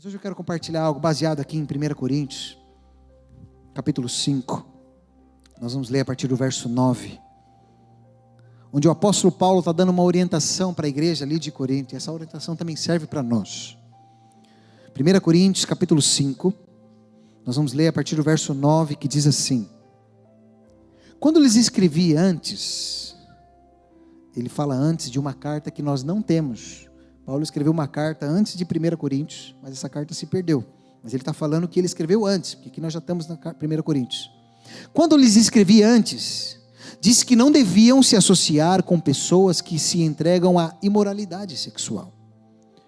Mas hoje eu quero compartilhar algo baseado aqui em 1 Coríntios, capítulo 5. Nós vamos ler a partir do verso 9. Onde o apóstolo Paulo está dando uma orientação para a igreja ali de Corinto. E essa orientação também serve para nós. 1 Coríntios, capítulo 5. Nós vamos ler a partir do verso 9, que diz assim: quando lhes escrevi antes, ele fala antes de uma carta que nós não temos. Paulo escreveu uma carta antes de 1 Coríntios, mas essa carta se perdeu. Mas ele está falando que ele escreveu antes, porque aqui nós já estamos na 1 Coríntios. Quando lhes escrevi antes, disse que não deviam se associar com pessoas que se entregam à imoralidade sexual.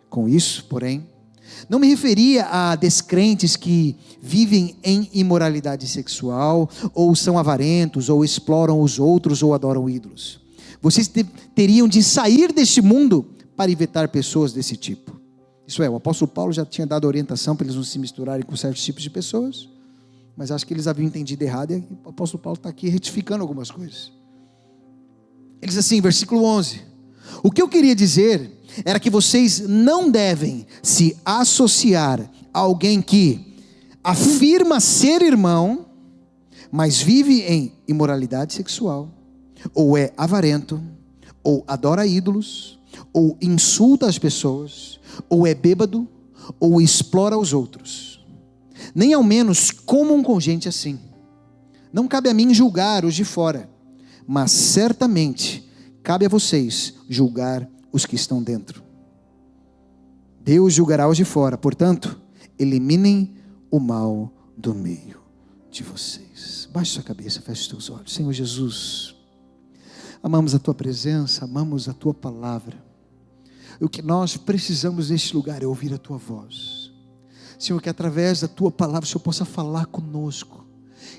Com isso, porém, não me referia a descrentes que vivem em imoralidade sexual, ou são avarentos, ou exploram os outros, ou adoram ídolos. Vocês teriam de sair deste mundo para evitar pessoas desse tipo. Isso é, o apóstolo Paulo já tinha dado orientação para eles não se misturarem com certos tipos de pessoas, mas acho que eles haviam entendido errado, e o apóstolo Paulo está aqui retificando algumas coisas. Ele diz assim, versículo 11: o que eu queria dizer era que vocês não devem se associar a alguém que afirma ser irmão, mas vive em imoralidade sexual, ou é avarento, ou adora ídolos, ou insulta as pessoas, ou é bêbado, ou explora os outros. Nem ao menos comam com gente assim. Não cabe a mim julgar os de fora, mas certamente cabe a vocês julgar os que estão dentro. Deus julgará os de fora, portanto, eliminem o mal do meio de vocês. Baixe sua cabeça, feche os teus olhos. Senhor Jesus, amamos a tua presença, amamos a tua palavra. O que nós precisamos neste lugar é ouvir a tua voz. Senhor, que através da tua palavra o Senhor possa falar conosco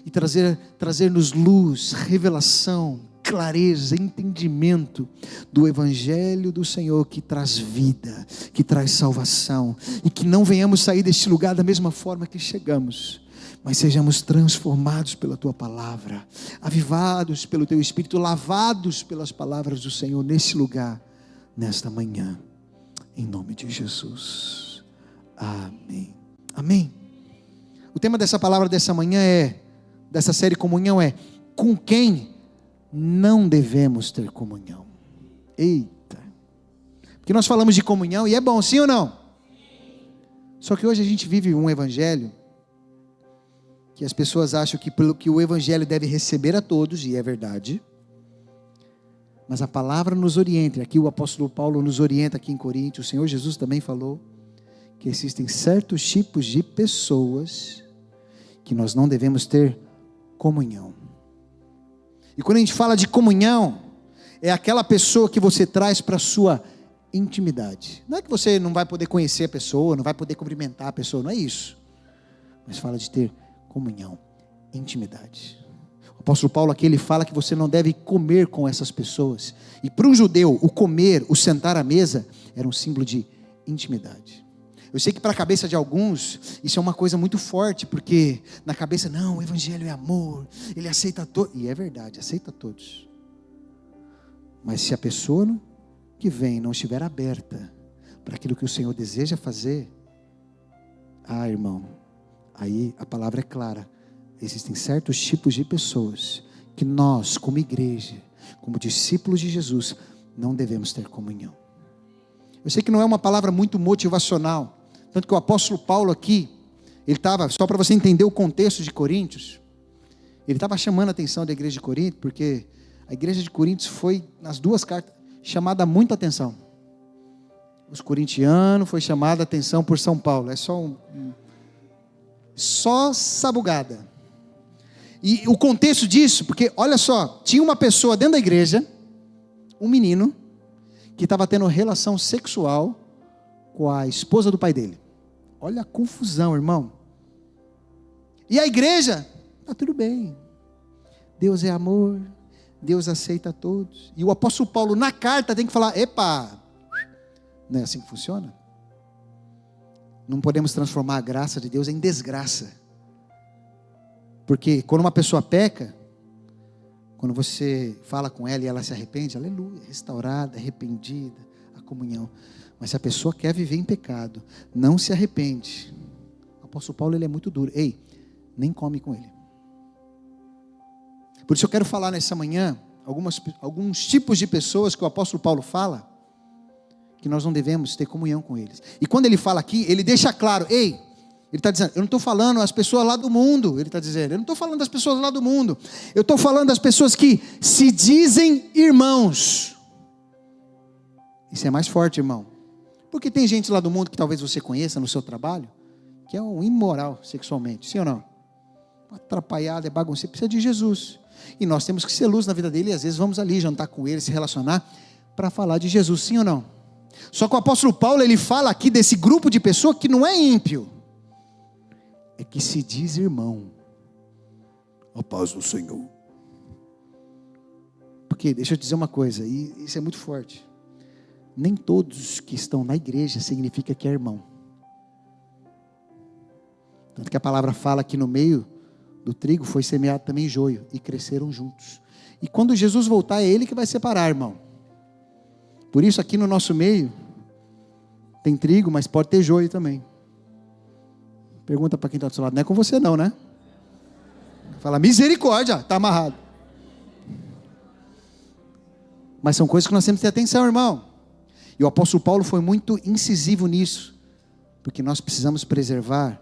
e trazer-nos luz, revelação, clareza, entendimento do Evangelho do Senhor, que traz vida, que traz salvação, e que não venhamos sair deste lugar da mesma forma que chegamos, mas sejamos transformados pela tua palavra, avivados pelo teu Espírito, lavados pelas palavras do Senhor nesse lugar, nesta manhã, em nome de Jesus, amém, amém. O tema dessa palavra dessa manhã dessa série Comunhão é: com quem não devemos ter comunhão. Eita, porque nós falamos de comunhão e é bom, sim ou não? Só que hoje a gente vive um evangelho que as pessoas acham que o evangelho deve receber a todos, e é verdade, mas a palavra nos orienta. Aqui o apóstolo Paulo nos orienta aqui em Coríntios. O Senhor Jesus também falou que existem certos tipos de pessoas que nós não devemos ter comunhão. E quando a gente fala de comunhão, é aquela pessoa que você traz para a sua intimidade. Não é que você não vai poder conhecer a pessoa, não vai poder cumprimentar a pessoa, não é isso. Mas fala de ter comunhão, intimidade. O apóstolo Paulo aqui, ele fala que você não deve comer com essas pessoas. E para um judeu, o comer, o sentar à mesa, era um símbolo de intimidade. Eu sei que para a cabeça de alguns, isso é uma coisa muito forte, porque na cabeça, não, o evangelho é amor, ele aceita todos, e é verdade, aceita todos. Mas se a pessoa que vem não estiver aberta para aquilo que o Senhor deseja fazer, irmão, aí a palavra é clara. Existem certos tipos de pessoas que nós, como igreja, como discípulos de Jesus, não devemos ter comunhão. Eu sei que não é uma palavra muito motivacional, tanto que o apóstolo Paulo aqui, ele estava, só para você entender o contexto de Coríntios, ele estava chamando a atenção da igreja de Corinto, porque a igreja de Coríntios foi, nas duas cartas, chamada muita atenção. Os corintianos foi chamada a atenção por São Paulo, é só sabugada. E o contexto disso, porque olha só, tinha uma pessoa dentro da igreja, um menino, que estava tendo relação sexual com a esposa do pai dele. Olha a confusão, irmão. E a igreja, está tudo bem, Deus é amor, Deus aceita todos. E o apóstolo Paulo na carta tem que falar: epa, não é assim que funciona? Não podemos transformar a graça de Deus em desgraça. Porque quando uma pessoa peca, quando você fala com ela e ela se arrepende, aleluia, restaurada, arrependida, a comunhão. Mas se a pessoa quer viver em pecado, não se arrepende, o apóstolo Paulo ele é muito duro. Ei, nem come com ele. Por isso eu quero falar nessa manhã alguns tipos de pessoas que o apóstolo Paulo fala que nós não devemos ter comunhão com eles. E quando ele fala aqui, ele deixa claro, ei, ele está dizendo, eu não estou falando as pessoas lá do mundo, ele está dizendo, eu não estou falando das pessoas lá do mundo, eu estou falando das pessoas que se dizem irmãos. Isso é mais forte, irmão, porque tem gente lá do mundo que talvez você conheça no seu trabalho, que é um imoral sexualmente, sim ou não? Atrapalhado, é bagunceiro, precisa de Jesus, e nós temos que ser luz na vida dele, e às vezes vamos ali jantar com ele, se relacionar, para falar de Jesus, sim ou não? Só que o apóstolo Paulo, ele fala aqui desse grupo de pessoas que não é ímpio, é que se diz irmão. A paz do Senhor. Porque, deixa eu dizer uma coisa, e isso é muito forte, nem todos que estão na igreja significa que é irmão. Tanto que a palavra fala que no meio do trigo foi semeado também joio, e cresceram juntos. E quando Jesus voltar, é Ele que vai separar, irmão. Por isso aqui no nosso meio, tem trigo, mas pode ter joio também. Pergunta para quem está do seu lado, não é com você não, né? Fala, misericórdia, está amarrado. Mas são coisas que nós temos que ter atenção, irmão. E o apóstolo Paulo foi muito incisivo nisso, porque nós precisamos preservar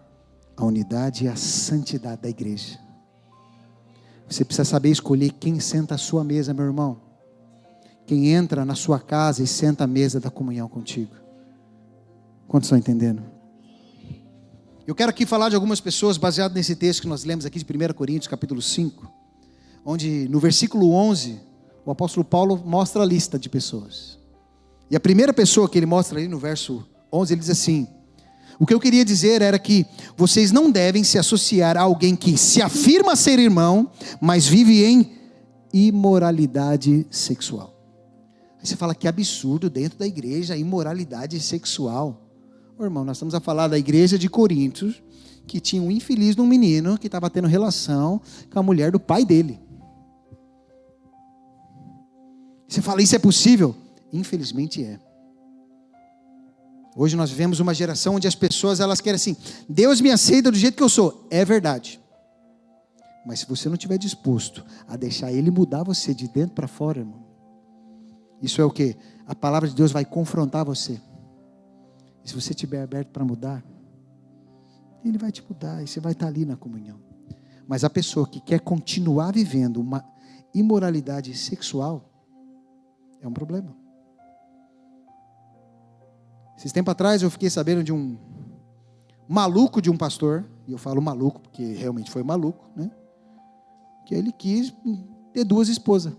a unidade e a santidade da igreja. Você precisa saber escolher quem senta à sua mesa, meu irmão. Quem entra na sua casa e senta à mesa da comunhão contigo. Quantos estão entendendo? Eu quero aqui falar de algumas pessoas, baseado nesse texto que nós lemos aqui de 1 Coríntios, capítulo 5, onde no versículo 11, o apóstolo Paulo mostra a lista de pessoas. E a primeira pessoa que ele mostra ali no verso 11, ele diz assim, o que eu queria dizer era que vocês não devem se associar a alguém que se afirma ser irmão, mas vive em imoralidade sexual. Aí você fala que absurdo dentro da igreja, a imoralidade sexual. Ô, irmão, nós estamos a falar da igreja de Coríntios, que tinha um infeliz de um menino que estava tendo relação com a mulher do pai dele. Você fala, isso é possível? Infelizmente é. Hoje nós vivemos uma geração onde as pessoas elas querem assim, Deus me aceita do jeito que eu sou. É verdade. Mas se você não estiver disposto a deixar Ele mudar você de dentro para fora, irmão, isso é o que? A palavra de Deus vai confrontar você. E se você estiver aberto para mudar, Ele vai te mudar e você vai estar ali na comunhão. Mas a pessoa que quer continuar vivendo uma imoralidade sexual, é um problema. Esses tempos atrás eu fiquei sabendo de um maluco de um pastor, e eu falo maluco porque realmente foi maluco, né? Que ele quis ter 2 esposas.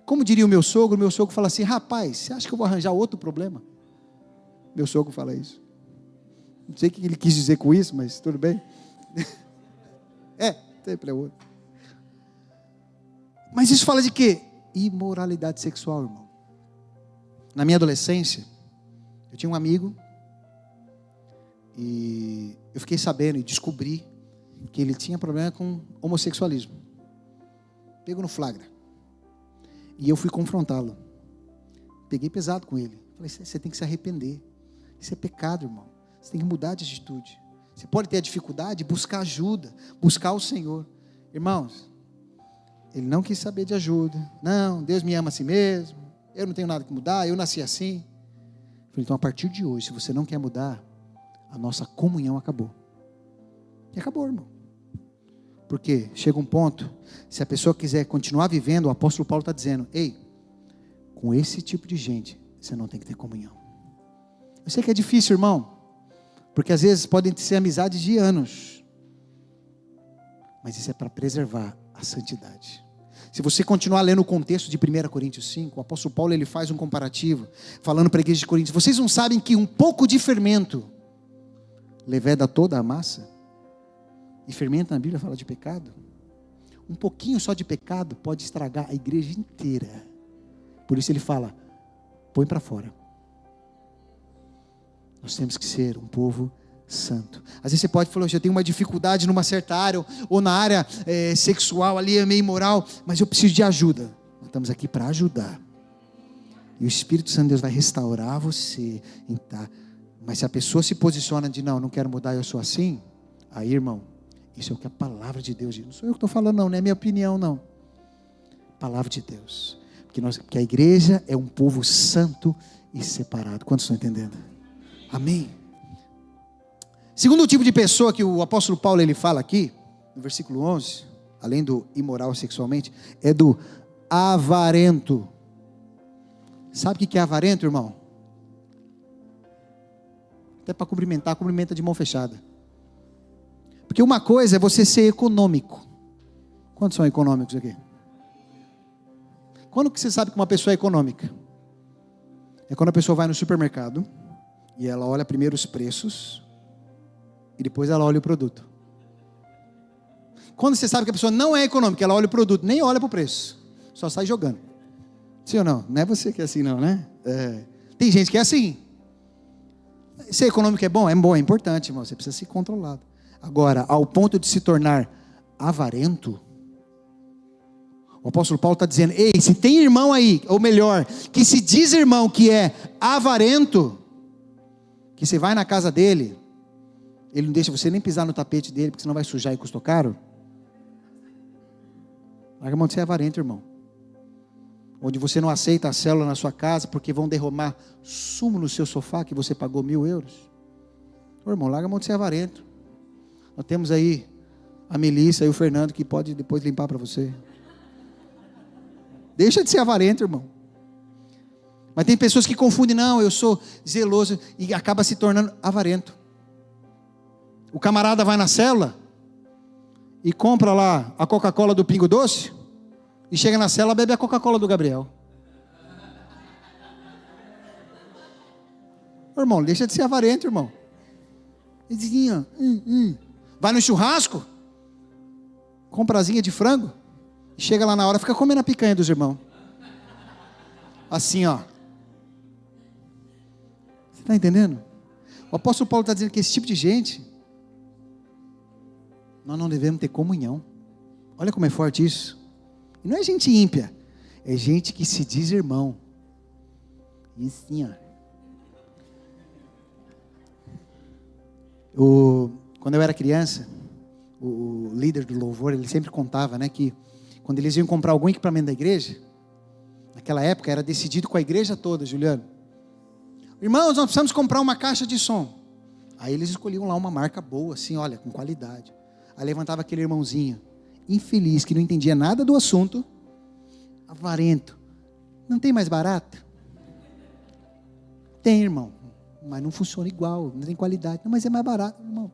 Como diria o meu sogro fala assim, rapaz, você acha que eu vou arranjar outro problema? Meu sogro fala isso. Não sei o que ele quis dizer com isso, mas tudo bem. Sempre é outro. Mas isso fala de quê? Imoralidade sexual, irmão. Na minha adolescência, eu tinha um amigo, e eu fiquei sabendo e descobri que ele tinha problema com homossexualismo. Pego no flagra. E eu fui confrontá-lo. Peguei pesado com ele. Falei, você tem que se arrepender. Isso é pecado, irmão. Você tem que mudar de atitude. Você pode ter a dificuldade, buscar ajuda, buscar o Senhor. Irmãos, ele não quis saber de ajuda. Não, Deus me ama assim mesmo. Eu não tenho nada que mudar, eu nasci assim. Falei, então a partir de hoje, se você não quer mudar, a nossa comunhão acabou. E acabou, irmão. Porque chega um ponto, se a pessoa quiser continuar vivendo, o apóstolo Paulo está dizendo, ei, com esse tipo de gente, você não tem que ter comunhão. Eu sei que é difícil, irmão, porque às vezes podem ser amizades de anos, mas isso é para preservar a santidade. Se você continuar lendo o contexto de 1 Coríntios 5, o apóstolo Paulo ele faz um comparativo, falando para a igreja de Coríntios, vocês não sabem que um pouco de fermento leveda toda a massa? E fermento na Bíblia fala de pecado. Um pouquinho só de pecado pode estragar a igreja inteira. Por isso ele fala, põe para fora. Nós temos que ser um povo santo. Às vezes você pode falar, eu tenho uma dificuldade numa certa área, ou na área sexual ali, é meio imoral, mas eu preciso de ajuda. Nós estamos aqui para ajudar. E o Espírito Santo de Deus vai restaurar você. Tá? Mas se a pessoa se posiciona de não quero mudar, eu sou assim. Aí, irmão, isso é o que a palavra de Deus diz. Não sou eu que estou falando não é minha opinião não. Palavra de Deus. Porque a igreja é um povo santo e separado. Quantos estão entendendo? Amém. Segundo tipo de pessoa que o apóstolo Paulo ele fala aqui, no versículo 11, além do imoral sexualmente, é do avarento. Sabe o que é avarento, irmão? Até para cumprimentar, cumprimenta de mão fechada. Porque uma coisa é você ser econômico. Quantos são econômicos aqui? Quando que você sabe que uma pessoa é econômica? É quando a pessoa vai no supermercado e ela olha primeiro os preços e depois ela olha o produto. Quando você sabe que a pessoa não é econômica, ela olha o produto, nem olha para o preço, só sai jogando. Sim ou não? Não é você que é assim não, né? Tem gente que é assim. Ser econômico é bom, é importante, irmão. Você precisa ser controlado. Agora, ao ponto de se tornar avarento, o apóstolo Paulo está dizendo, ei, se tem irmão aí, ou melhor, que se diz irmão que é avarento, que você vai na casa dele, ele não deixa você nem pisar no tapete dele, porque senão vai sujar e custou caro. Larga a mão de ser avarento, irmão. Onde você não aceita a célula na sua casa, porque vão derramar sumo no seu sofá, que você pagou 1.000 euros. Ô, irmão, larga a mão de ser avarento. Nós temos aí a Melissa e o Fernando, que pode depois limpar para você. Deixa de ser avarento, irmão. Mas tem pessoas que confundem, não, eu sou zeloso, e acaba se tornando avarento. O camarada vai na célula e compra lá a Coca-Cola do Pingo Doce e chega na célula e bebe a Coca-Cola do Gabriel. Irmão, deixa de ser avarento, irmão. Vai no churrasco, compra asinha de frango, e chega lá na hora, fica comendo a picanha dos irmãos. Assim, ó. Você está entendendo? O apóstolo Paulo está dizendo que esse tipo de gente, nós não devemos ter comunhão. Olha como é forte isso. E não é gente ímpia, é gente que se diz irmão. E assim, ó. Quando eu era criança, o líder do louvor, ele sempre contava, né, que quando eles iam comprar algum equipamento da igreja, naquela época era decidido com a igreja toda, Juliano. Irmãos, nós precisamos comprar uma caixa de som. Aí eles escolhiam lá uma marca boa, assim, olha, com qualidade. Aí levantava aquele irmãozinho, infeliz, que não entendia nada do assunto, avarento. Não tem mais barato? Tem, irmão, mas não funciona igual, não tem qualidade. Não, mas é mais barato, irmão.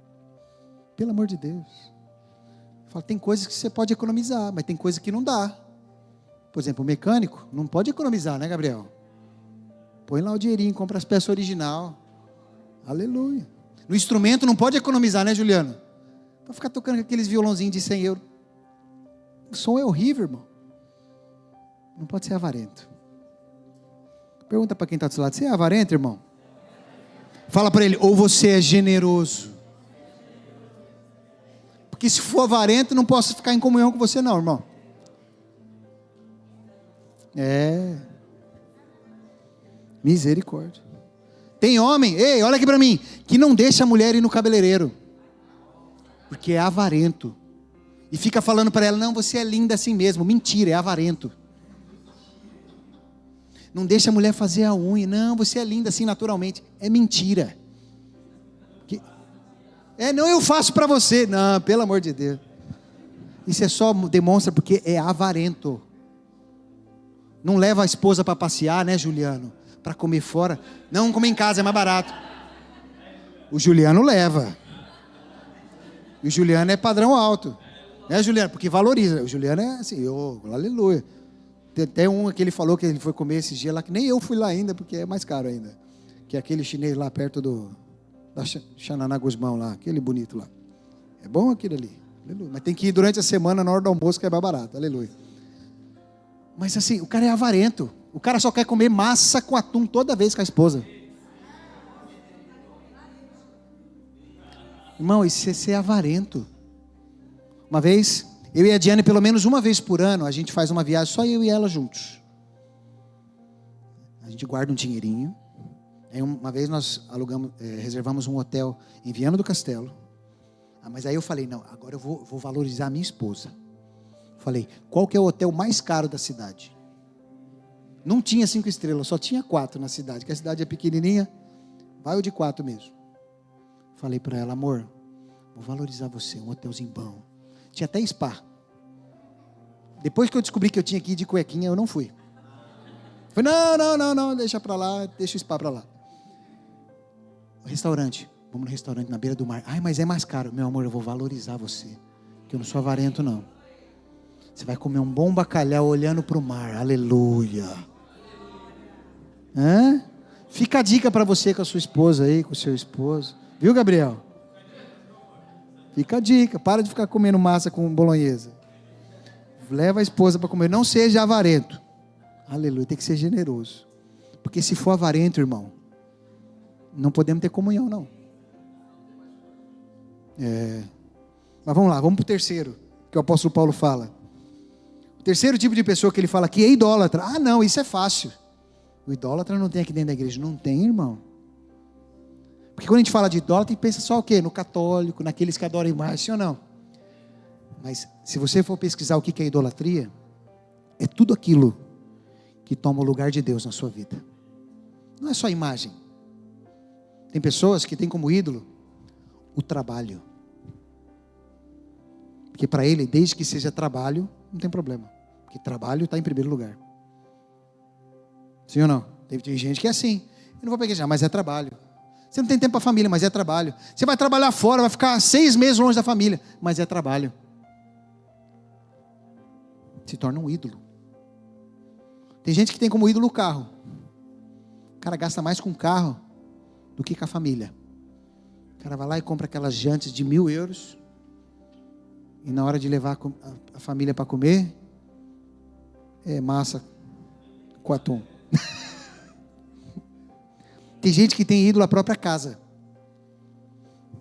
Pelo amor de Deus. Fala, tem coisas que você pode economizar, mas tem coisas que não dá. Por exemplo, o mecânico não pode economizar, né, Gabriel? Põe lá o dinheirinho, compra as peças original. Aleluia. No instrumento não pode economizar, né, Juliano? Para ficar tocando com aqueles violãozinhos de 100 euros. O som é horrível, irmão. Não pode ser avarento. Pergunta para quem está do seu lado, você é avarento, irmão? Fala para ele, ou você é generoso. Porque se for avarento, não posso ficar em comunhão com você não, irmão. Misericórdia. Tem homem, ei, olha aqui para mim, que não deixa a mulher ir no cabeleireiro. Porque é avarento. E fica falando para ela, não, você é linda assim mesmo. Mentira, é avarento. Não deixa a mulher fazer a unha. Não, você é linda assim naturalmente. É mentira. Não, eu faço para você. Não, pelo amor de Deus. Isso é só demonstra porque é avarento. Não leva a esposa para passear, né, Juliano? Para comer fora. Não, comer em casa é mais barato. O Juliano leva. E o Juliano é padrão alto. Né, Juliano? Porque valoriza. O Juliano é assim, aleluia. Tem até um que ele falou que ele foi comer esses dias lá, que nem eu fui lá ainda, porque é mais caro ainda. Que é aquele chinês lá perto da Xananá Guzmão lá, aquele bonito lá. É bom aquilo ali. Aleluia. Mas tem que ir durante a semana, na hora do almoço, que é mais barato. Aleluia. Mas assim, o cara é avarento. O cara só quer comer massa com atum toda vez com a esposa. Irmão, isso é ser avarento. Uma vez, eu e a Diane, pelo menos uma vez por ano, a gente faz uma viagem, só eu e ela juntos. gente guarda um dinheirinho. Aí uma vez nós reservamos um hotel em Viana do Castelo. Mas aí eu falei, não, agora eu vou valorizar a minha esposa. Falei, qual que é o hotel mais caro da cidade? Não tinha 5 estrelas, só tinha 4 na cidade, que a cidade é pequenininha. Vai o de 4 mesmo. Falei para ela, amor, vou valorizar você, um hotelzinho bom. Tinha até spa. Depois que eu descobri que eu tinha que ir de cuequinha, eu não fui. Falei, não, deixa para lá, deixa o spa para lá. Restaurante, vamos no restaurante na beira do mar. Ai, mas é mais caro. Meu amor, eu vou valorizar você, que eu não sou avarento não. Você vai comer um bom bacalhau olhando para o mar, aleluia. Fica a dica para você com a sua esposa aí, com o seu esposo. Viu, Gabriel? Fica a dica, para de ficar comendo massa com bolonhesa. Leva a esposa para comer, não seja avarento. Aleluia, tem que ser generoso. Porque se for avarento, irmão, não podemos ter comunhão, não. Mas vamos lá, vamos para o terceiro, que o apóstolo Paulo fala. O terceiro tipo de pessoa que ele fala aqui é idólatra. Ah, não, isso é fácil. O idólatra não tem aqui dentro da igreja. Não tem, irmão. Porque quando a gente fala de idólatra, a gente pensa só o quê? No católico, naqueles que adoram imagem, sim ou não? Mas se você for pesquisar o que é idolatria, é tudo aquilo que toma o lugar de Deus na sua vida. Não é só imagem. Tem pessoas que têm como ídolo o trabalho. Porque para ele, desde que seja trabalho, não tem problema. Porque trabalho está em primeiro lugar. Sim ou não? Tem gente que é assim. Eu não vou pegar, mas é trabalho. Você não tem tempo para a família, mas é trabalho. Você vai trabalhar fora, vai ficar 6 meses longe da família, mas é trabalho. Se torna um ídolo. Tem gente que tem como ídolo o carro. O cara gasta mais com o carro do que com a família. O cara vai lá e compra aquelas jantes de 1.000 euros. E na hora de levar a família para comer, é massa com atum. Tem gente que tem ídolo a própria casa.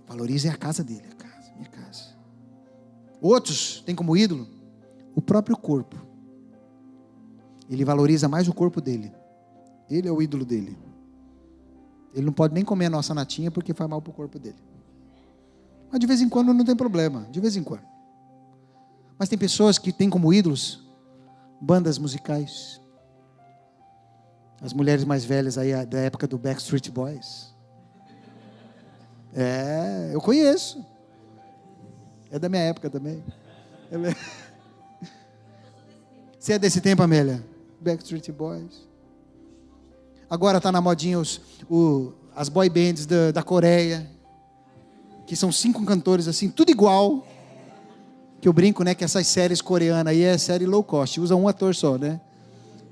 Valorize a casa dele, a casa, minha casa. Outros têm como ídolo o próprio corpo. Ele valoriza mais o corpo dele. Ele é o ídolo dele. Ele não pode nem comer a nossa natinha porque faz mal para o corpo dele. Mas de vez em quando não tem problema, de vez em quando. Mas tem pessoas que têm como ídolos bandas musicais. As mulheres mais velhas aí da época do Backstreet Boys. Eu conheço. É da minha época também. Você é desse tempo, Amélia? Backstreet Boys. Agora está na modinha as boy bands da Coreia. Que são 5 cantores assim, tudo igual. Que eu brinco, né, que essas séries coreanas aí é série low cost. Usa um ator só, né?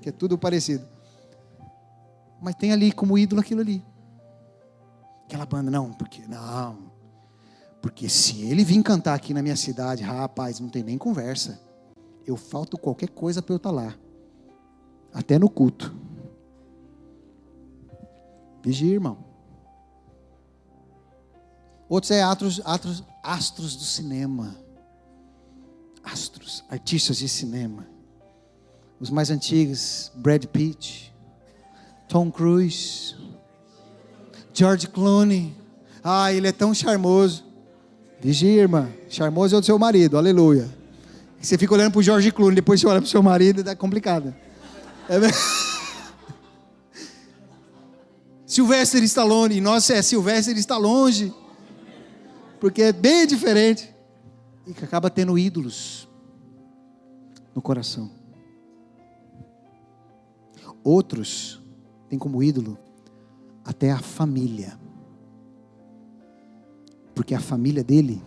Que é tudo parecido. Mas tem ali como ídolo aquilo ali. Aquela banda, porque se ele vir cantar aqui na minha cidade, rapaz, não tem nem conversa. Eu falto qualquer coisa para eu estar lá. Até no culto. Vigia, irmão. Outros é astros do cinema. Astros, artistas de cinema. Os mais antigos, Brad Pitt, Tom Cruise, George Clooney. Ele é tão charmoso. Vigia, irmã. Charmoso é o do seu marido, aleluia. Você fica olhando para o George Clooney, depois você olha para o seu marido e dá complicado. Sylvester Stallone, nossa, Sylvester está longe. Porque é bem diferente. E que acaba tendo ídolos no coração. Outros têm como ídolo até a família. Porque a família dele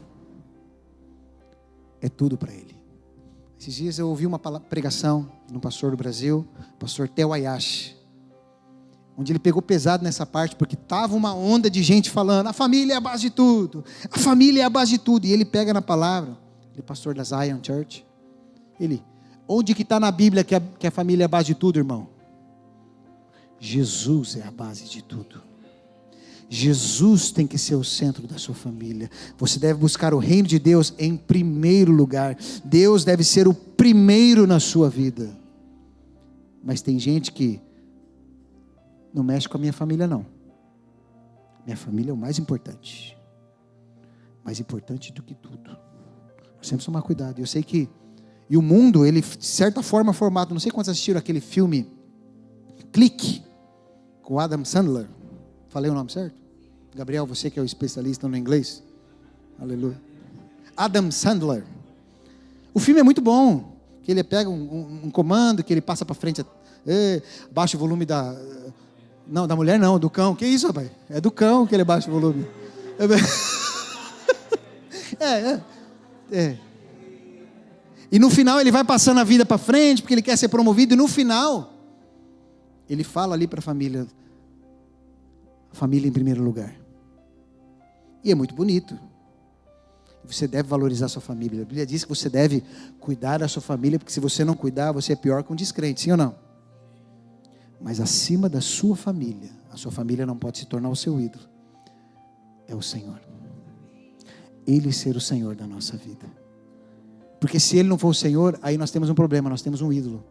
é tudo para ele. Esses dias eu ouvi uma pregação no pastor do Brasil, pastor Theo Ayashi, onde ele pegou pesado nessa parte, porque estava uma onda de gente falando, a família é a base de tudo, a família é a base de tudo, e ele pega na palavra, ele é pastor da Zion Church, onde que está na Bíblia que a família é a base de tudo, irmão? Jesus é a base de tudo. Jesus tem que ser o centro da sua família. Você deve buscar o reino de Deus em primeiro lugar. Deus deve ser o primeiro na sua vida. Mas tem gente que Não mexe com a minha família, não. Minha família é o mais importante. Mais importante do que tudo. Nós temos que tomar cuidado. Eu sei que... E o mundo, ele, de certa forma, é formado... Não sei quantos assistiram aquele filme... Clique. Com Adam Sandler. Falei o nome certo? Gabriel, você que é o especialista no inglês. Aleluia. Adam Sandler. O filme é muito bom. Que ele pega um comando, que ele passa para frente... baixa o volume da... Não, da mulher não, do cão. Que isso, rapaz? É do cão que ele baixa o volume. E no final ele vai passando a vida para frente, porque ele quer ser promovido. E no final, ele fala ali para a família em primeiro lugar. E é muito bonito. Você deve valorizar a sua família. A Bíblia diz que você deve cuidar da sua família, porque se você não cuidar, você é pior que um descrente, sim ou não? Mas acima da sua família, a sua família não pode se tornar o seu ídolo. É o Senhor. Ele ser o Senhor da nossa vida. Porque se Ele não for o Senhor, aí nós temos um problema, nós temos um ídolo.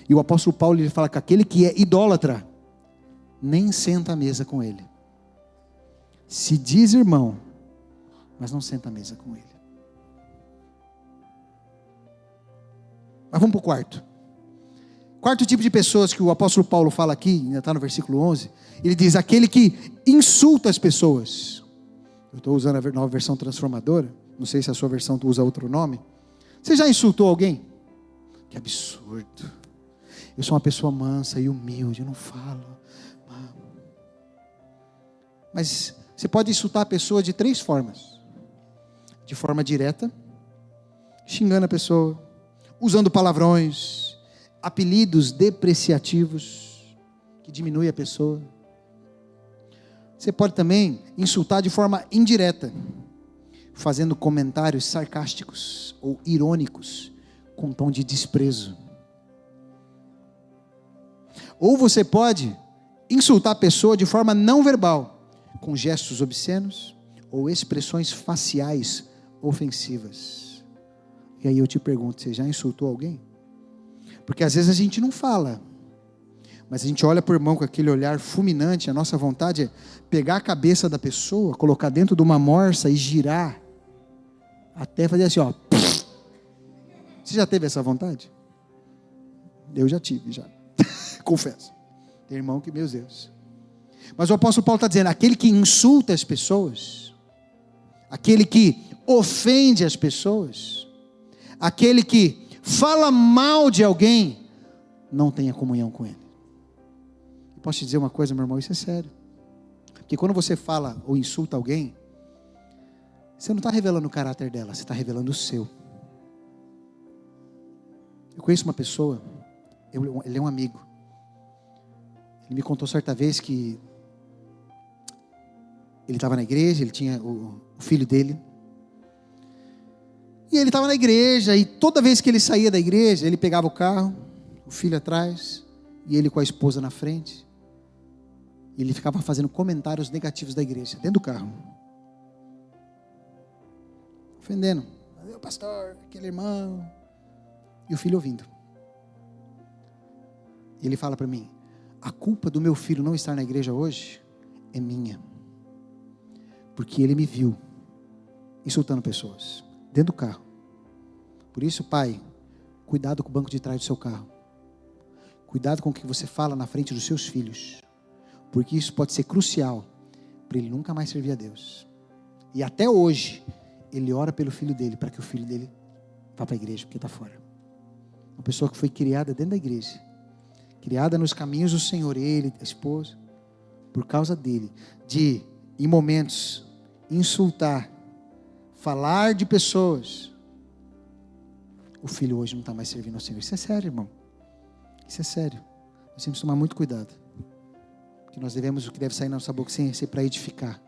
E o apóstolo Paulo, ele fala que aquele que é idólatra, nem senta à mesa com Ele. Se diz irmão, mas não senta à mesa com Ele. Mas vamos para o quarto. Quarto tipo de pessoas que o apóstolo Paulo fala aqui, ainda está no versículo 11. Ele diz, aquele que insulta as pessoas. Eu estou usando a nova versão transformadora. Não sei se a sua versão usa outro nome. Você já insultou alguém? Que absurdo. Eu sou uma pessoa mansa e humilde, eu não falo. Mas você pode insultar a pessoa de 3 formas. De forma direta, xingando a pessoa, usando palavrões, apelidos depreciativos, que diminui a pessoa. Você pode também insultar de forma indireta, fazendo comentários sarcásticos ou irônicos, com tom de desprezo. Ou você pode insultar a pessoa de forma não verbal, com gestos obscenos ou expressões faciais ofensivas. E aí eu te pergunto, você já insultou alguém? Porque às vezes a gente não fala, mas a gente olha para o irmão com aquele olhar fulminante. A nossa vontade é pegar a cabeça da pessoa, colocar dentro de uma morsa e girar, até fazer assim, ó. Você já teve essa vontade? Eu já tive, já. Confesso. Tem irmão que, meu Deus. Mas o apóstolo Paulo está dizendo, aquele que insulta as pessoas, aquele que ofende as pessoas, aquele que fala mal de alguém, não tenha comunhão com ele. Posso te dizer uma coisa, meu irmão, isso é sério. Porque quando você fala ou insulta alguém, você não está revelando o caráter dela, você está revelando o seu. Eu conheço uma pessoa, ele é um amigo. Ele me contou certa vez que ele estava na igreja, ele tinha o filho dele. E ele estava na igreja, e toda vez que ele saía da igreja, ele pegava o carro, o filho atrás, e ele com a esposa na frente. E ele ficava fazendo comentários negativos da igreja, dentro do carro. Ofendendo. O pastor, aquele irmão. E o filho ouvindo. E ele fala para mim, a culpa do meu filho não estar na igreja hoje é minha. Porque ele me viu insultando pessoas dentro do carro. Por isso, pai, cuidado com o banco de trás do seu carro. Cuidado com o que você fala na frente dos seus filhos. Porque isso pode ser crucial para ele nunca mais servir a Deus. E até hoje, ele ora pelo filho dele, para que o filho dele vá para a igreja, porque está fora. Uma pessoa que foi criada dentro da igreja, criada nos caminhos do Senhor, ele, a esposa, por causa dele, de, em momentos, insultar, falar de pessoas, o filho hoje não está mais servindo ao Senhor. Isso é sério, irmão. Isso é sério. Nós temos que tomar muito cuidado. Porque nós devemos, o que deve sair na nossa boca, sem ser para edificar.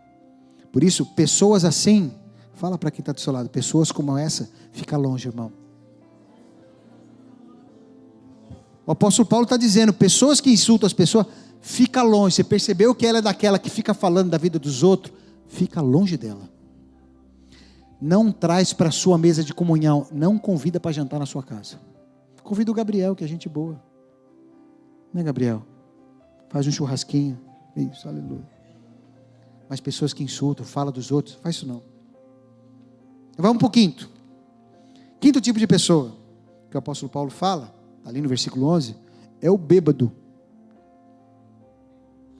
Por isso, pessoas assim, fala para quem está do seu lado, pessoas como essa, fica longe, irmão. O apóstolo Paulo está dizendo, pessoas que insultam as pessoas, fica longe. Você percebeu que ela é daquela que fica falando da vida dos outros? Fica longe dela. Não traz para a sua mesa de comunhão. Não convida para jantar na sua casa. Convida o Gabriel, que é gente boa. Né, Gabriel? faz um churrasquinho. Isso, aleluia. Mas pessoas que insultam, falam dos outros, faz isso não. Vamos para o quinto. Quinto tipo de pessoa, que o apóstolo Paulo fala, ali no versículo 11, é o bêbado.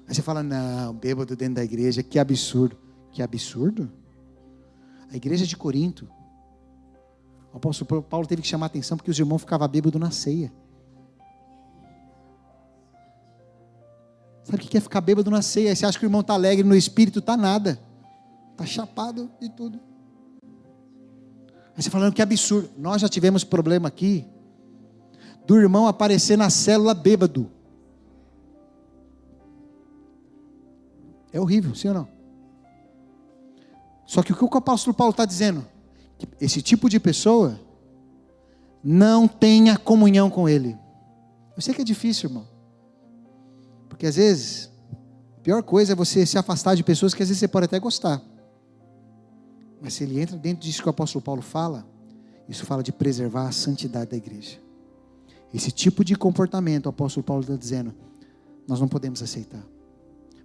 Aí você fala, não, bêbado dentro da igreja, que absurdo. Que absurdo? A igreja de Corinto, o apóstolo Paulo teve que chamar a atenção porque os irmãos ficavam bêbados na ceia. Sabe o que é ficar bêbado na ceia? Aí você acha que o irmão está alegre no espírito? Está nada. Está chapado de tudo. Aí você falando que absurdo. Nós já tivemos problema aqui do irmão aparecer na célula bêbado. É horrível, sim ou não? Só que o que o apóstolo Paulo está dizendo? Que esse tipo de pessoa não tenha comunhão com ele. Eu sei que é difícil, irmão. Porque às vezes, a pior coisa é você se afastar de pessoas que às vezes você pode até gostar. Mas se ele entra dentro disso que o apóstolo Paulo fala, isso fala de preservar a santidade da igreja. Esse tipo de comportamento, o apóstolo Paulo está dizendo, nós não podemos aceitar.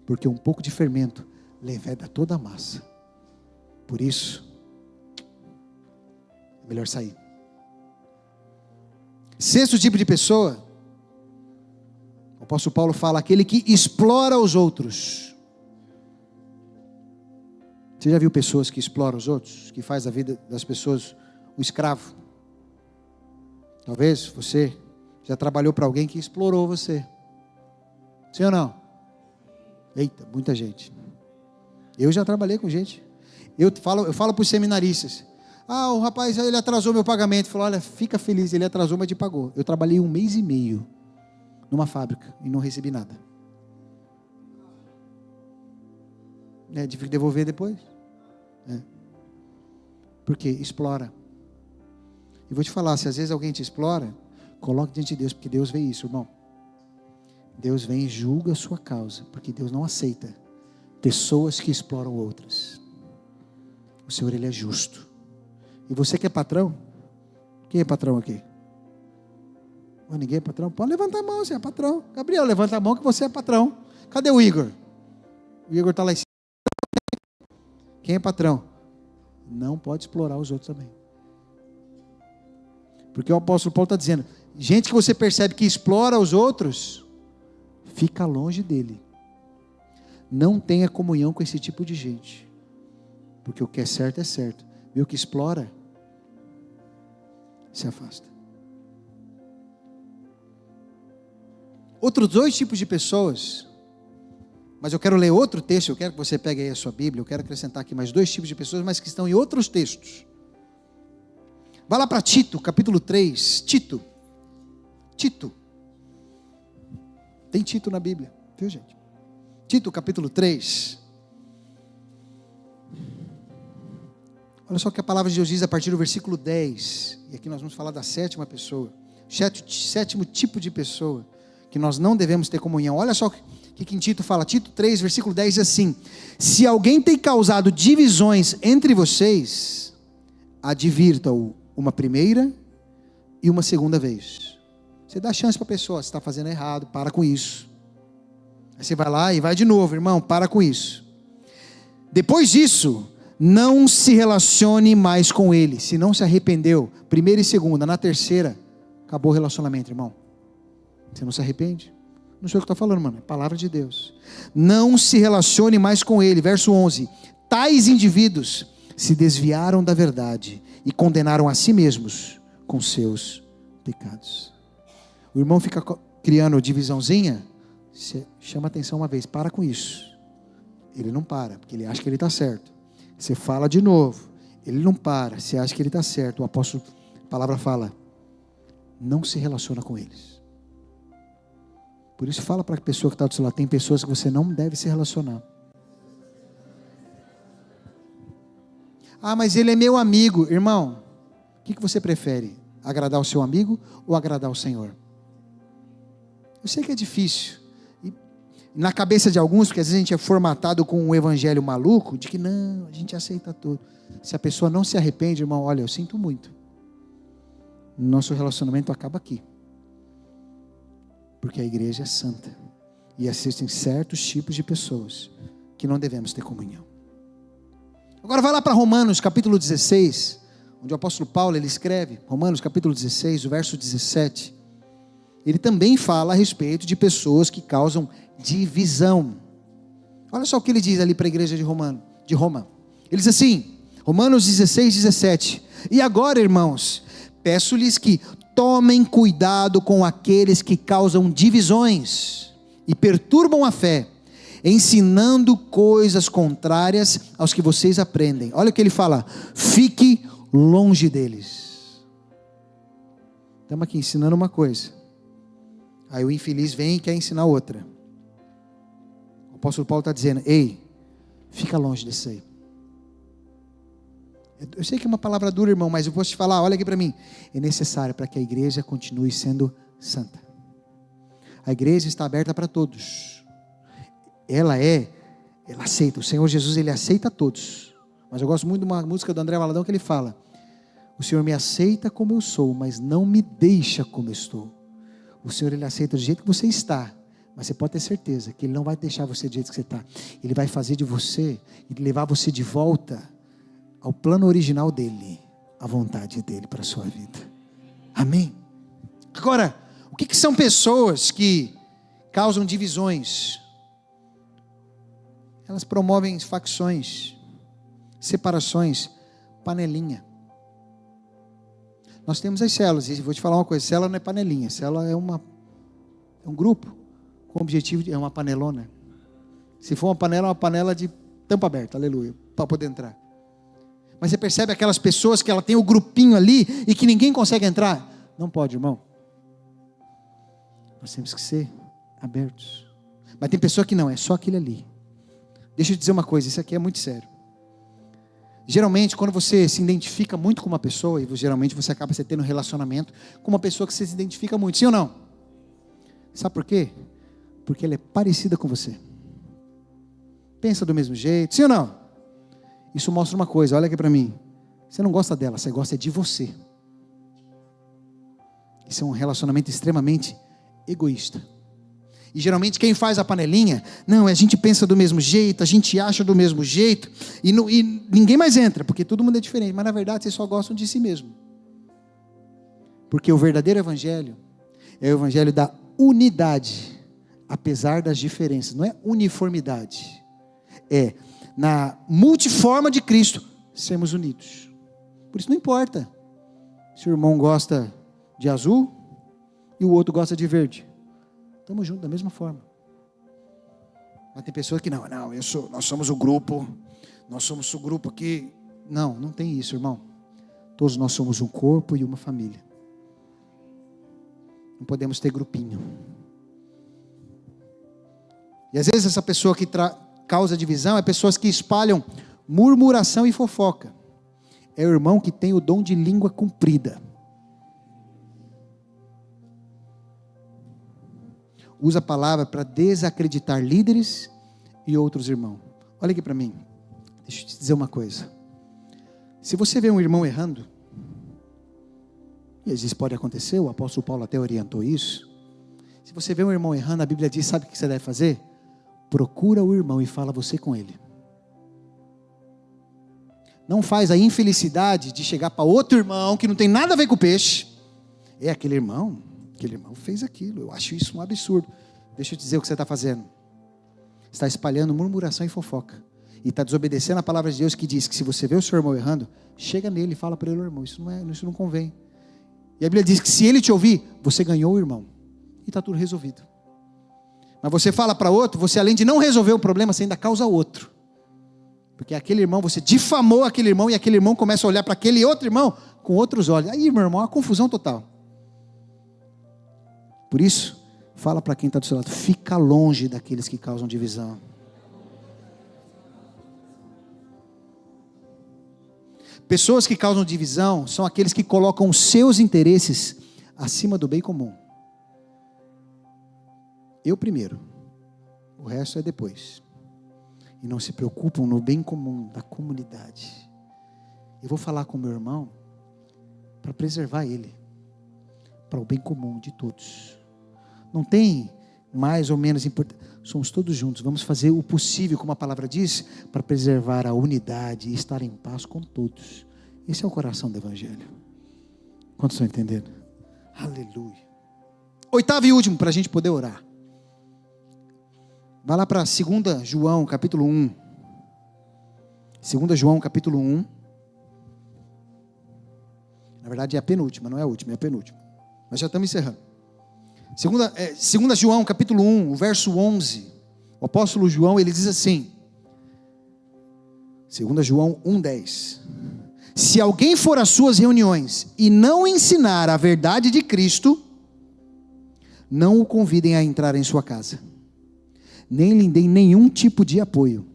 Porque um pouco de fermento leveda toda a massa. Por isso, é melhor sair. Sexto tipo de pessoa, o apóstolo Paulo fala, aquele que explora os outros. Você já viu pessoas que exploram os outros? Que faz a vida das pessoas um escravo? Talvez você já trabalhou para alguém que explorou você. Sim ou não? Eita, muita gente. Eu já trabalhei com gente. Eu falo para os seminaristas. Ah, o rapaz, ele atrasou meu pagamento. Falou, olha, fica feliz, ele atrasou, mas te pagou. Eu trabalhei 1 mês e meio numa fábrica e não recebi nada. Tive que devolver depois. Porque explora. E vou te falar, se às vezes alguém te explora, coloque diante de Deus, porque Deus vê isso, irmão. Deus vem e julga a sua causa, porque Deus não aceita pessoas que exploram outras. O Senhor, Ele é justo. E você que é patrão? Quem é patrão aqui? Ninguém é patrão? Pode levantar a mão, você é patrão. Gabriel, levanta a mão que você é patrão. Cadê o Igor? O Igor está lá em cima. Quem é patrão? Não pode explorar os outros também. Porque o apóstolo Paulo está dizendo, gente que você percebe que explora os outros, fica longe dele. Não tenha comunhão com esse tipo de gente. Porque o que é certo é certo. E o que explora, se afasta. Outros 2 tipos de pessoas, mas eu quero ler outro texto, eu quero que você pegue aí a sua Bíblia, eu quero acrescentar aqui mais 2 tipos de pessoas, mas que estão em outros textos. Vá lá para Tito, capítulo 3, Tito. Tem Tito na Bíblia, viu gente? Tito, capítulo 3. Olha só o que a palavra de Deus diz a partir do versículo 10. E aqui nós vamos falar da 7ª pessoa. 7º tipo de pessoa que nós não devemos ter comunhão. Olha só o que em Tito fala. Tito 3, versículo 10 diz assim: se alguém tem causado divisões entre vocês, advirta-o uma primeira e uma segunda vez. Você dá chance para a pessoa, você está fazendo errado, para com isso. Aí você vai lá e vai de novo, irmão, para com isso. Depois disso, não se relacione mais com ele. Se não se arrependeu, primeira e segunda, na terceira, acabou o relacionamento, irmão. Você não se arrepende? Não sei o que eu estou falando, mano, é palavra de Deus. Não se relacione mais com ele. Verso 11: tais indivíduos se desviaram da verdade e condenaram a si mesmos com seus pecados. O irmão fica criando divisãozinha. Você chama atenção uma vez, para com isso. Ele não para, porque ele acha que ele está certo. Você fala de novo, ele não para, você acha que ele está certo. O apóstolo, a palavra fala, não se relaciona com eles. Por isso fala para a pessoa que está do seu lado, tem pessoas que você não deve se relacionar. Ah, mas ele é meu amigo. Irmão, o que você prefere? Agradar o seu amigo ou agradar o Senhor? Eu sei que é difícil. E na cabeça de alguns, porque às vezes a gente é formatado com um evangelho maluco, de que não, a gente aceita tudo. Se a pessoa não se arrepende, irmão, olha, eu sinto muito. Nosso relacionamento acaba aqui. Porque a igreja é santa. E existem certos tipos de pessoas que não devemos ter comunhão. Agora vai lá para Romanos capítulo 16, onde o apóstolo Paulo ele escreve, Romanos capítulo 16, o verso 17. Ele também fala a respeito de pessoas que causam divisão. Olha só o que ele diz ali para a igreja de Roma. Ele diz assim, Romanos 16, 17. E agora, irmãos, peço-lhes que tomem cuidado com aqueles que causam divisões e perturbam a fé, ensinando coisas contrárias aos que vocês aprendem. Olha o que ele fala, fique longe deles. Estamos aqui ensinando uma coisa, aí o infeliz vem e quer ensinar outra. O apóstolo Paulo está dizendo, ei, fica longe desse aí. Eu sei que é uma palavra dura, irmão, mas eu vou te falar, olha aqui para mim, é necessário para que a igreja continue sendo santa. A igreja está aberta para todos, ela aceita, o Senhor Jesus ele aceita todos, mas eu gosto muito de uma música do André Valadão que ele fala, o Senhor me aceita como eu sou, mas não me deixa como eu estou. O Senhor ele aceita do jeito que você está, mas você pode ter certeza que Ele não vai deixar você do jeito que você está, Ele vai fazer de você, e levar você de volta ao plano original dEle, a vontade dEle para a sua vida, amém? Agora, o que são pessoas que causam divisões? Elas promovem facções, separações, panelinha. Nós temos as células, e vou te falar uma coisa, célula não é panelinha, célula é um grupo, com o objetivo de, é uma panelona. Se for uma panela de tampa aberta, aleluia, para poder entrar. Mas você percebe aquelas pessoas que ela tem o grupinho ali, e que ninguém consegue entrar? Não pode, irmão. Nós temos que ser abertos. Mas tem pessoa que não, é só aquele ali. Deixa eu te dizer uma coisa, isso aqui é muito sério. Geralmente, quando você se identifica muito com uma pessoa, e geralmente você acaba tendo um relacionamento com uma pessoa que você se identifica muito, sim ou não? Sabe por quê? Porque ela é parecida com você. Pensa do mesmo jeito, sim ou não? Isso mostra uma coisa, olha aqui para mim. Você não gosta dela, você gosta de você. Isso é um relacionamento extremamente egoísta. E geralmente quem faz a panelinha, não, a gente pensa do mesmo jeito, a gente acha do mesmo jeito, e ninguém mais entra, porque todo mundo é diferente, mas na verdade vocês só gostam de si mesmo. Porque o verdadeiro evangelho é o evangelho da unidade, apesar das diferenças, não é uniformidade, é na multiforma de Cristo, sermos unidos. Por isso não importa se o irmão gosta de azul e o outro gosta de verde. Estamos juntos da mesma forma. Mas tem pessoas que nós somos o grupo, nós somos o grupo aqui. Não tem isso, irmão. Todos nós somos um corpo e uma família. Não podemos ter grupinho. E às vezes essa pessoa que causa divisão é pessoas que espalham murmuração e fofoca. É o irmão que tem o dom de língua comprida. Usa a palavra para desacreditar líderes e outros irmãos. Olha aqui para mim. Deixa eu te dizer uma coisa. Se você vê um irmão errando, e às vezes pode acontecer, o apóstolo Paulo até orientou isso. Se você vê um irmão errando, a Bíblia diz, sabe o que você deve fazer? Procura o irmão e fala você com ele. Não faz a infelicidade de chegar para outro irmão que não tem nada a ver com o peixe. É aquele irmão fez aquilo, eu acho isso um absurdo. Deixa eu te dizer o que você está fazendo. Está espalhando murmuração e fofoca. E está desobedecendo a palavra de Deus que diz que se você vê o seu irmão errando, chega nele e fala para ele, irmão, isso não convém. E a Bíblia diz que se ele te ouvir, você ganhou o irmão. E está tudo resolvido. Mas você fala para outro, você além de não resolver o problema, você ainda causa outro. Porque aquele irmão, você difamou aquele irmão, e aquele irmão começa a olhar para aquele outro irmão com outros olhos. Aí, meu irmão, é uma confusão total. Por isso, fala para quem está do seu lado, fica longe daqueles que causam divisão. Pessoas que causam divisão são aqueles que colocam os seus interesses acima do bem comum. Eu primeiro, o resto é depois. E não se preocupam no bem comum da comunidade. Eu vou falar com meu irmão para preservar ele, para o bem comum de todos. Não mais ou menos importante. Somos todos juntos. Vamos fazer o possível, como a palavra diz, para preservar a unidade e estar em paz com todos. Esse é o coração do Evangelho. Quantos estão entendendo? Aleluia. Oitavo e último, para a gente poder orar. Vai lá para 2 João, capítulo 1. 2 João, capítulo 1. Na verdade é a penúltima, não é a última, é a penúltima. Mas já estamos encerrando. 2 João, capítulo 1, o verso 11. O apóstolo João, ele diz assim. 2 João 1:10. Se alguém for às suas reuniões e não ensinar a verdade de Cristo, não o convidem a entrar em sua casa. Nem lhe deem nenhum tipo de apoio.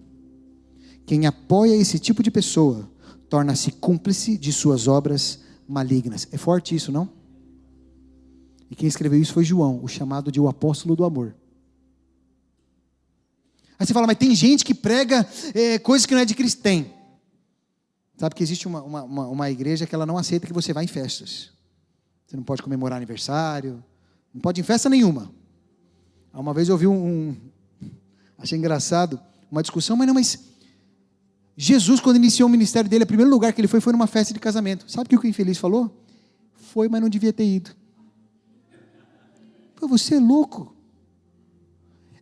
Quem apoia esse tipo de pessoa, torna-se cúmplice de suas obras malignas. É forte isso, não? E quem escreveu isso foi João, o chamado de o apóstolo do amor. Aí você fala, mas tem gente que prega coisas que não é de Cristo. Tem. Sabe que existe uma igreja que ela não aceita que você vá em festas. Você não pode comemorar aniversário, não pode ir em festa nenhuma. Uma vez eu ouvi achei engraçado, uma discussão, mas Jesus, quando iniciou o ministério dele, o primeiro lugar que ele foi numa festa de casamento. Sabe o que o infeliz falou? Foi, mas não devia ter ido. Você é louco.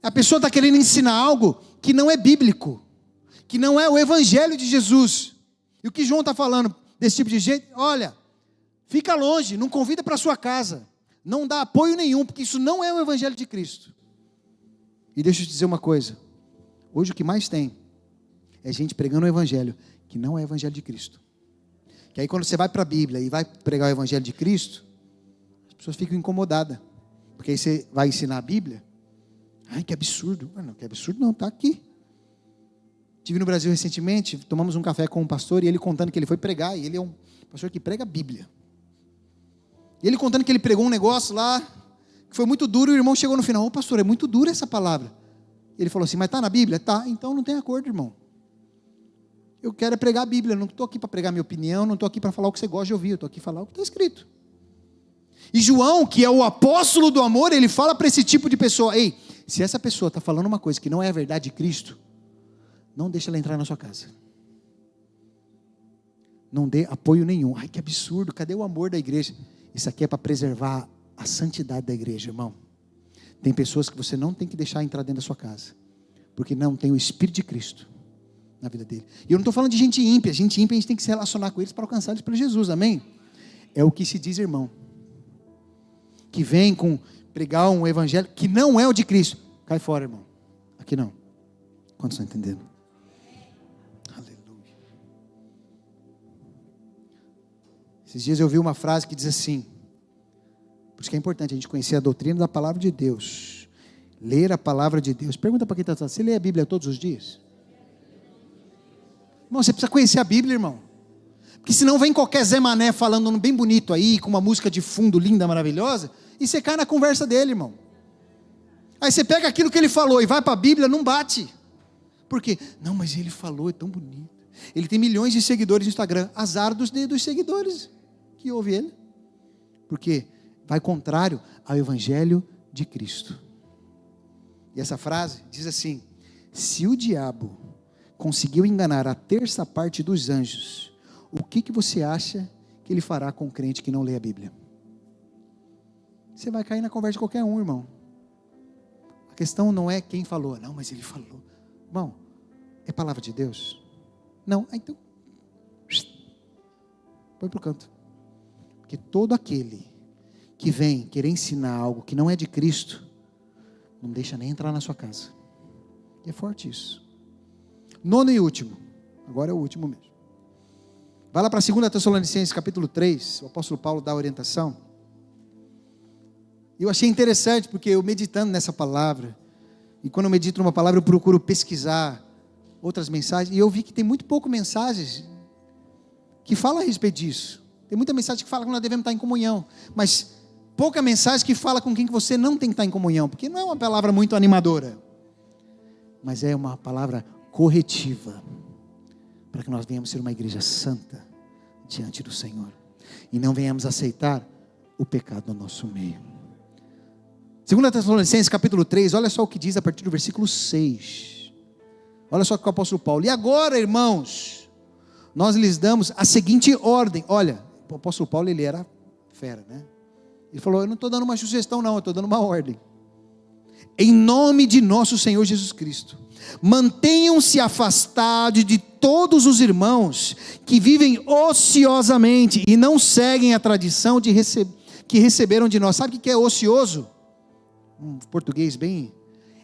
A pessoa está querendo ensinar algo que não é bíblico, que não é o evangelho de Jesus. E o que João está falando desse tipo de gente? Olha, fica longe, não convida para sua casa, não dá apoio nenhum, porque isso não é o evangelho de Cristo. E deixa eu te dizer uma coisa, hoje o que mais tem é gente pregando o evangelho, que não é o evangelho de Cristo. Que aí quando você vai para a Bíblia e vai pregar o evangelho de Cristo, as pessoas ficam incomodadas, porque aí você vai ensinar a Bíblia. Ai, que absurdo. Não, que absurdo não, está aqui. Estive no Brasil recentemente, tomamos um café com um pastor, e ele contando que ele foi pregar, e ele é um pastor que prega a Bíblia. E ele contando que ele pregou um negócio lá, que foi muito duro, e o irmão chegou no final, pastor, é muito dura essa palavra. Ele falou assim, mas está na Bíblia? Tá, então não tem acordo, irmão. Eu quero pregar a Bíblia, não estou aqui para pregar minha opinião, não estou aqui para falar o que você gosta de ouvir, eu estou aqui para falar o que está escrito. E João, que é o apóstolo do amor, ele fala para esse tipo de pessoa, ei, se essa pessoa está falando uma coisa que não é a verdade de Cristo, não deixa ela entrar na sua casa. Não dê apoio nenhum. Ai, que absurdo, cadê o amor da igreja? Isso aqui é para preservar a santidade da igreja, irmão. Tem pessoas que você não tem que deixar entrar dentro da sua casa, porque não tem o Espírito de Cristo na vida dele. E eu não estou falando de gente ímpia. Gente ímpia, a gente tem que se relacionar com eles para alcançar eles para Jesus, amém? É o que se diz, irmão, que vem com pregar um evangelho que não é o de Cristo. Cai fora, irmão. Aqui não. Quantos estão entendendo? Aleluia. Esses dias eu ouvi uma frase que diz assim, por isso que é importante a gente conhecer a doutrina da palavra de Deus, ler a palavra de Deus. Pergunta para quem está falando, você lê a Bíblia todos os dias? Irmão, você precisa conhecer a Bíblia, irmão. Porque senão vem qualquer Zé Mané falando bem bonito aí, com uma música de fundo linda, maravilhosa, e você cai na conversa dele, irmão. Aí você pega aquilo que ele falou e vai para a Bíblia, não bate. Por quê? Não, mas ele falou, é tão bonito. Ele tem milhões de seguidores no Instagram. Azar dos seguidores que ouvem ele. Porque vai contrário ao evangelho de Cristo. E essa frase diz assim, se o diabo conseguiu enganar a terça parte dos anjos, o que você acha que ele fará com o crente que não lê a Bíblia? Você vai cair na conversa de qualquer um, irmão. A questão não é quem falou, não, mas ele falou. Irmão, é palavra de Deus? Não, então, põe para o canto. Porque todo aquele que vem querer ensinar algo que não é de Cristo, não deixa nem entrar na sua casa. E é forte isso. Nono e último, agora é o último mesmo. Vai lá para 2 Tessalonicenses capítulo 3, o apóstolo Paulo dá a orientação. Eu achei interessante, porque eu meditando nessa palavra, e quando eu medito numa palavra eu procuro pesquisar outras mensagens, e eu vi que tem muito pouco mensagens que falam a respeito disso. Tem muita mensagem que fala que nós devemos estar em comunhão, mas pouca mensagem que fala com quem que você não tem que estar em comunhão, porque não é uma palavra muito animadora, mas é uma palavra corretiva, para que nós venhamos ser uma igreja santa diante do Senhor, e não venhamos aceitar o pecado no nosso meio. 2 Tessalonicenses capítulo 3, olha só o que diz a partir do versículo 6. Olha só o que o apóstolo Paulo: e agora, irmãos, nós lhes damos a seguinte ordem. Olha, o apóstolo Paulo, ele era fera, né? Ele falou: eu não estou dando uma sugestão não, eu estou dando uma ordem. Em nome de nosso Senhor Jesus Cristo, mantenham-se afastados de todos os irmãos que vivem ociosamente e não seguem a tradição que receberam de nós. Sabe o que é ocioso? Um português bem,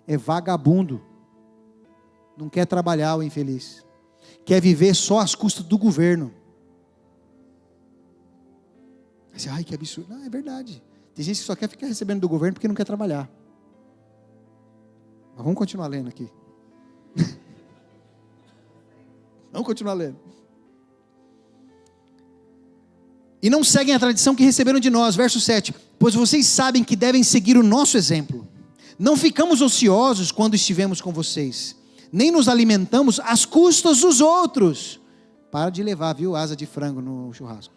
é vagabundo. Não quer trabalhar, o infeliz. Quer viver só às custas do governo. Você, ai, que absurdo. Não, é verdade. Tem gente que só quer ficar recebendo do governo porque não quer trabalhar. Mas vamos continuar lendo aqui. Vamos continuar lendo. E não seguem a tradição que receberam de nós, verso 7. Pois vocês sabem que devem seguir o nosso exemplo. Não ficamos ociosos quando estivemos com vocês, nem nos alimentamos às custas dos outros. Para de levar, viu, asa de frango no churrasco.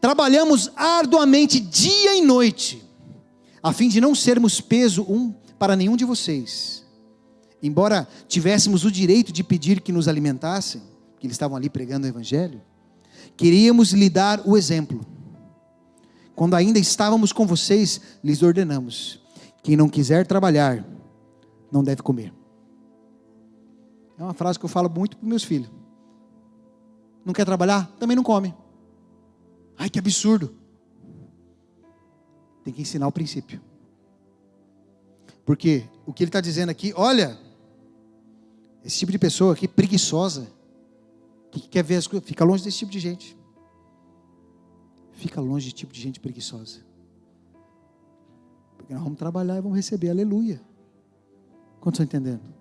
Trabalhamos arduamente dia e noite, a fim de não sermos peso para nenhum de vocês. Embora tivéssemos o direito de pedir que nos alimentassem, que eles estavam ali pregando o evangelho, queríamos lhe dar o exemplo. Quando ainda estávamos com vocês, lhes ordenamos: quem não quiser trabalhar, não deve comer. É uma frase que eu falo muito para os meus filhos. Não quer trabalhar? Também não come. Ai, que absurdo. Tem que ensinar o princípio. Porque o que ele está dizendo aqui, olha, esse tipo de pessoa aqui, preguiçosa, que quer ver as coisas, fica longe desse tipo de gente. Fica longe desse tipo de gente preguiçosa. Porque nós vamos trabalhar e vamos receber, aleluia. Quantos estão entendendo?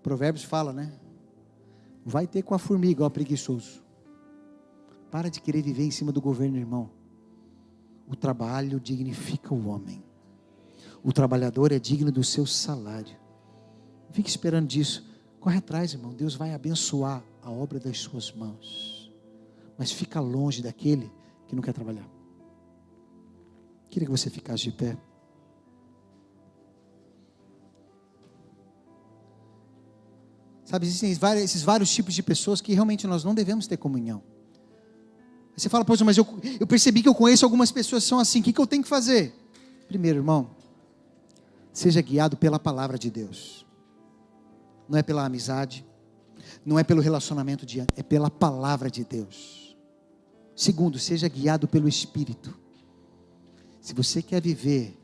Provérbios fala, né? Vai ter com a formiga, ó, preguiçoso. Para de querer viver em cima do governo, irmão. O trabalho dignifica o homem. O trabalhador é digno do seu salário. Não fique esperando disso. Corre atrás, irmão. Deus vai abençoar a obra das suas mãos. Mas fica longe daquele que não quer trabalhar. Queria que você ficasse de pé. Sabe, existem esses vários tipos de pessoas que realmente nós não devemos ter comunhão. Você fala, pois, mas eu percebi que eu conheço algumas pessoas que são assim, o que eu tenho que fazer? Primeiro, irmão, seja guiado pela palavra de Deus. Não é pela amizade, não é pelo relacionamento diante, é pela palavra de Deus. Segundo, seja guiado pelo Espírito. Se você quer viver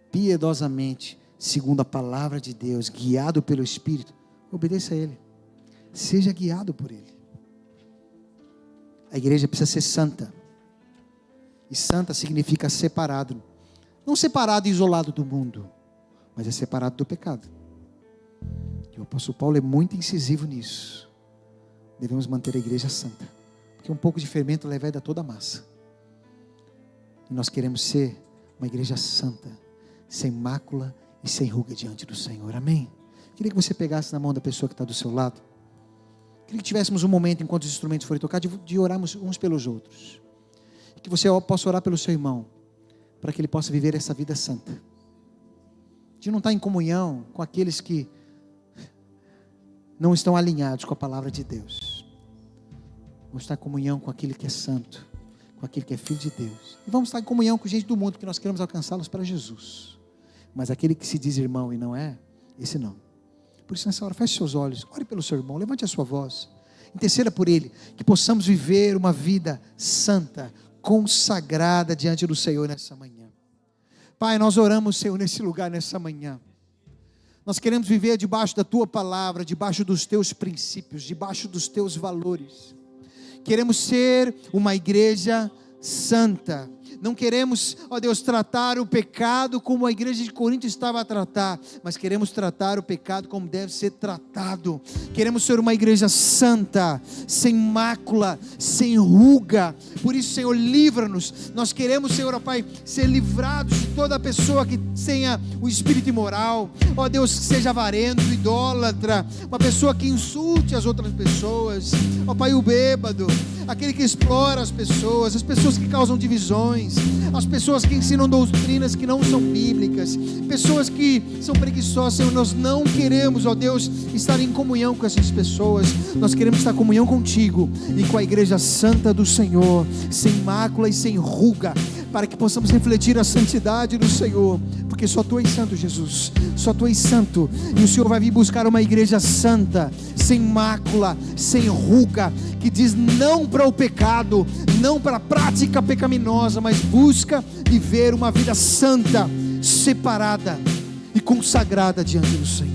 piedosamente, segundo a palavra de Deus, guiado pelo Espírito, obedeça a Ele. Seja guiado por Ele. A igreja precisa ser santa. E santa significa separado. Não separado e isolado do mundo, mas é separado do pecado. E o apóstolo Paulo é muito incisivo nisso. Devemos manter a igreja santa. Porque um pouco de fermento leveda toda a massa. E nós queremos ser uma igreja santa, sem mácula e sem ruga diante do Senhor. Amém? Queria que você pegasse na mão da pessoa que está do seu lado. Queria que tivéssemos um momento, enquanto os instrumentos forem tocados, de orarmos uns pelos outros. Que você possa orar pelo seu irmão, para que ele possa viver essa vida santa. De não estar em comunhão com aqueles que não estão alinhados com a palavra de Deus. Vamos estar em comunhão com aquele que é santo, com aquele que é filho de Deus. E vamos estar em comunhão com gente do mundo, porque nós queremos alcançá-los para Jesus. Mas aquele que se diz irmão e não é, esse não. Por isso, nessa hora, feche seus olhos, ore pelo seu irmão, levante a sua voz, interceda por ele, que possamos viver uma vida santa, consagrada diante do Senhor nessa manhã. Pai, nós oramos, Senhor, nesse lugar, nessa manhã. Nós queremos viver debaixo da Tua palavra, debaixo dos Teus princípios, debaixo dos Teus valores. Queremos ser uma igreja santa. Não queremos, ó Deus, tratar o pecado como a igreja de Corinto estava a tratar, mas queremos tratar o pecado como deve ser tratado. Queremos ser uma igreja santa, sem mácula, sem ruga. Por isso, Senhor, livra-nos. Nós queremos, Senhor, ó Pai, ser livrados de toda pessoa que tenha o espírito imoral, ó Deus, que seja avarento, idólatra, uma pessoa que insulte as outras pessoas, ó Pai, o bêbado, aquele que explora as pessoas que causam divisões. religiões, as pessoas que ensinam doutrinas que não são bíblicas, pessoas que são preguiçosas. Senhor, nós não queremos, ó Deus, estar em comunhão com essas pessoas. Nós queremos estar em comunhão contigo e com a igreja santa do Senhor, sem mácula e sem ruga, para que possamos refletir a santidade do Senhor, porque só Tu és santo, Jesus, só Tu és santo, e o Senhor vai vir buscar uma igreja santa, sem mácula, sem ruga, que diz não para o pecado, não para a prática pecaminosa, mas busca viver uma vida santa, separada e consagrada diante do Senhor.